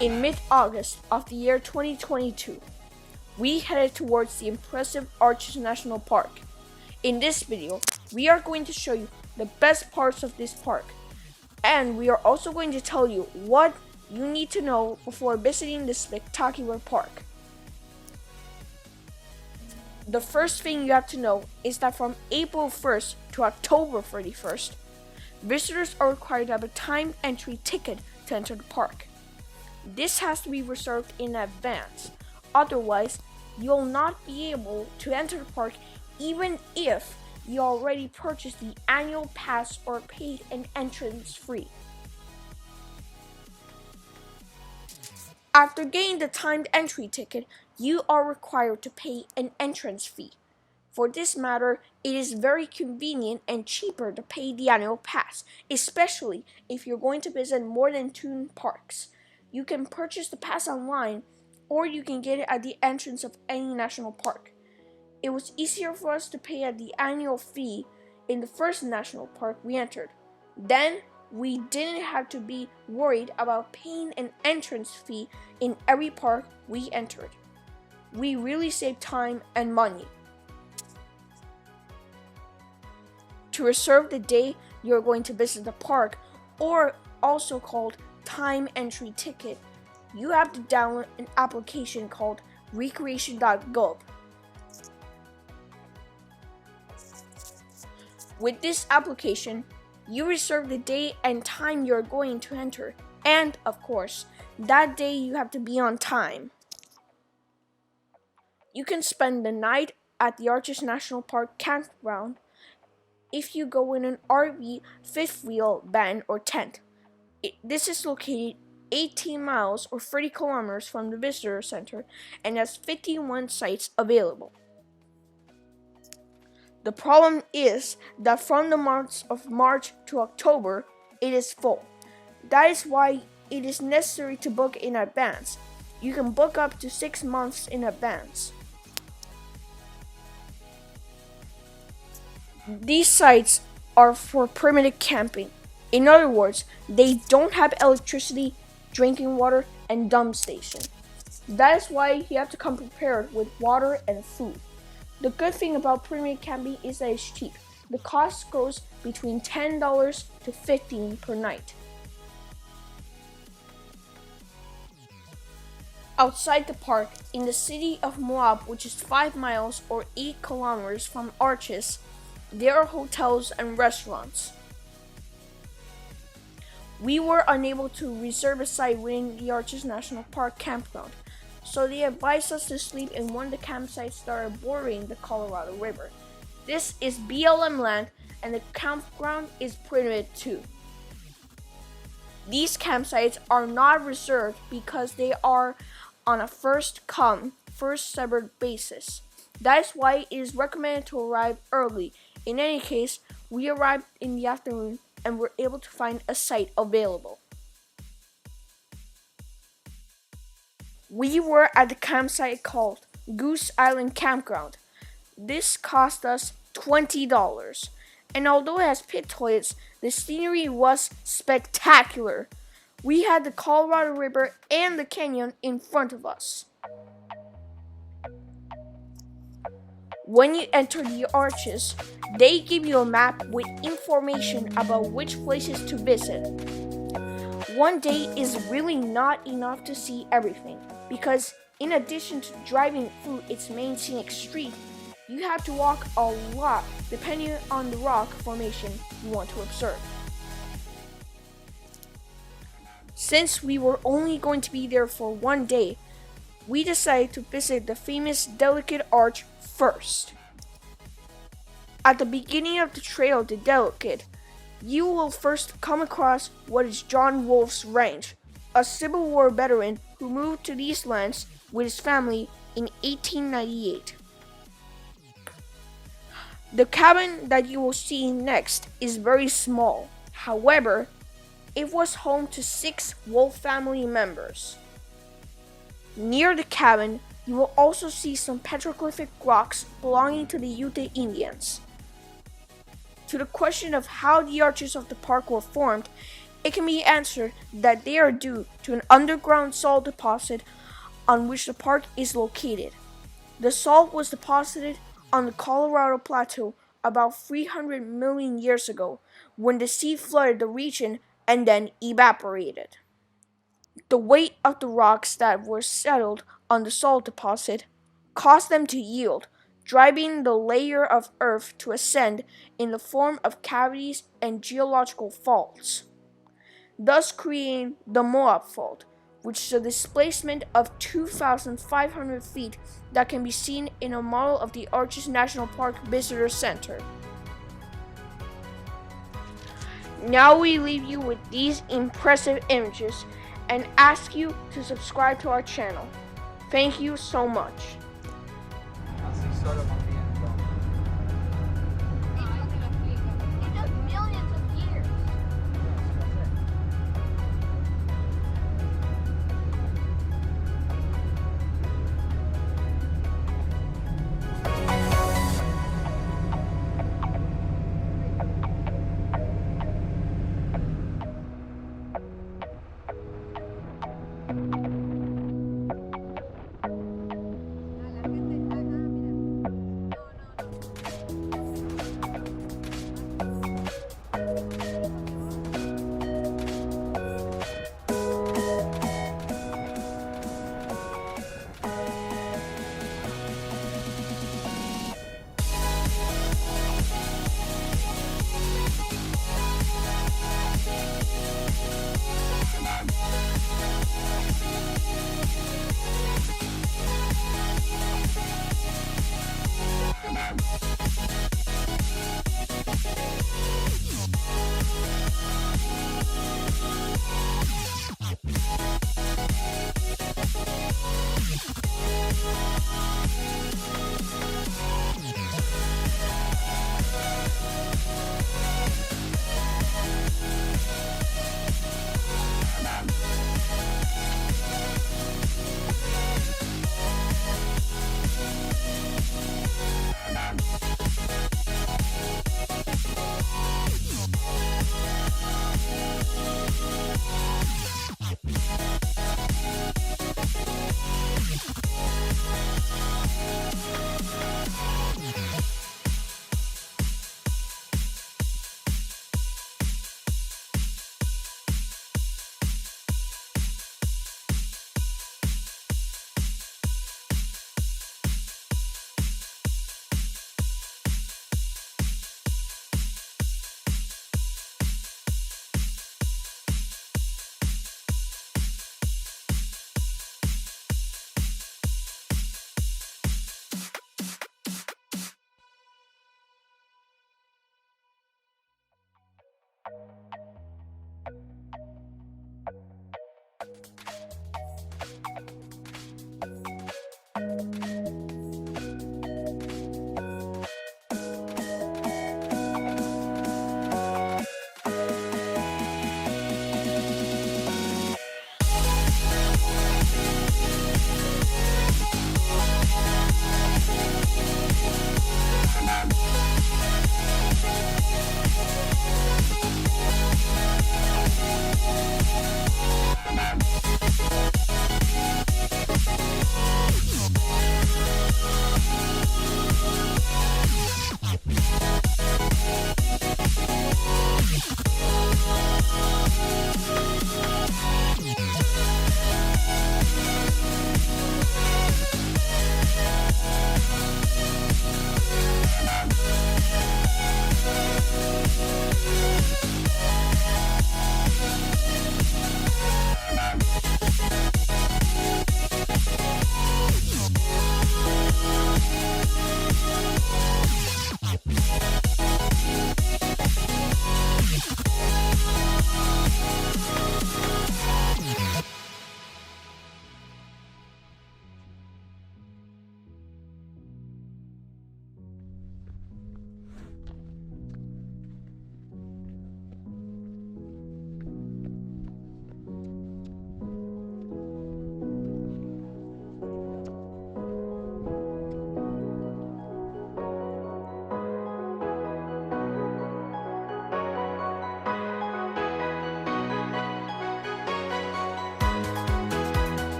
In mid-August of the year 2022, we headed towards the impressive Arches National Park. In this video, we are going to show you the best parts of this park, and we are also going to tell you what you need to know before visiting this spectacular park. The first thing you have to know is that from April 1st to October 31st, visitors are required to have a timed entry ticket to enter the park. This has to be reserved in advance, otherwise you'll not be able to enter the park even if you already purchased the annual pass or paid an entrance fee. After getting the timed entry ticket, you are required to pay an entrance fee. For this matter, it is very convenient and cheaper to pay the annual pass, especially if you're going to visit more than 2 parks. You can purchase the pass online, or you can get it at the entrance of any national park. It was easier for us to pay at the annual fee in the first national park we entered. Then, we didn't have to be worried about paying an entrance fee in every park we entered. We really saved time and money. To reserve the day you're going to visit the park, or also called time entry ticket, you have to download an application called recreation.gov. With this application, you reserve the day and time you're going to enter, and of course, that day you have to be on time. You can spend the night at the Arches National Park campground if you go in an RV fifth wheel van or tent. This is located 18 miles or 30 kilometers from the visitor center and has 51 sites available. The problem is that from the months of March to October, it is full. That is why it is necessary to book in advance. You can book up to 6 months in advance. These sites are for permitted camping. In other words, they don't have electricity, drinking water, and dump station. That is why you have to come prepared with water and food. The good thing about permitted camping is that it's cheap. The cost goes between $10 to $15 per night. Outside the park, in the city of Moab, which is 5 miles or 8 kilometers from Arches, there are hotels and restaurants. We were unable to reserve a site within the Arches National Park campground, so they advised us to sleep in one of the campsites that are bordering the Colorado River. This is BLM land, and the campground is permitted too. These campsites are not reserved because they are on a first-come, first-served basis. That is why it is recommended to arrive early. In any case, we arrived in the afternoon and were able to find a site available. We were at the campsite called Goose Island Campground. This cost us $20, and although it has pit toilets, the scenery was spectacular. We had the Colorado River and the canyon in front of us. When you enter the Arches, they give you a map with information about which places to visit. One day is really not enough to see everything, because in addition to driving through its main scenic street, you have to walk a lot depending on the rock formation you want to observe. Since we were only going to be there for one day, we decided to visit the famous Delicate Arch first. At the beginning of the trail to Delicate, You will first come across what is John Wolfe's Ranch, a Civil War veteran who moved to these lands with his family in 1898. The cabin that you will see next is very small. However, it was home to 6 Wolfe family members. Near the cabin, you will also see some petroglyphic rocks belonging to the Ute Indians. To the question of how the arches of the park were formed, it can be answered that they are due to an underground salt deposit on which the park is located. The salt was deposited on the Colorado Plateau about 300 million years ago when the sea flooded the region and then evaporated. The weight of the rocks that were settled on the salt deposit caused them to yield, driving the layer of earth to ascend in the form of cavities and geological faults, thus creating the Moab Fault, which is a displacement of 2,500 feet that can be seen in a model of the Arches National Park Visitor Center. Now we leave you with these impressive images and ask you to subscribe to our channel. Thank you so much.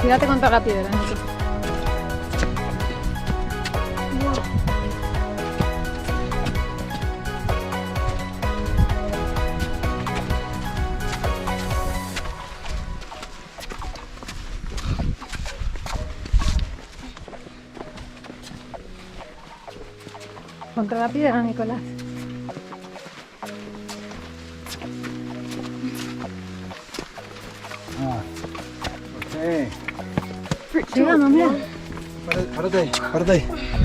Tírate contra la piedra, Nico. Contra la piedra, Nicolás. Ok. Llegamos, mira. Párate ahí, párate ahí.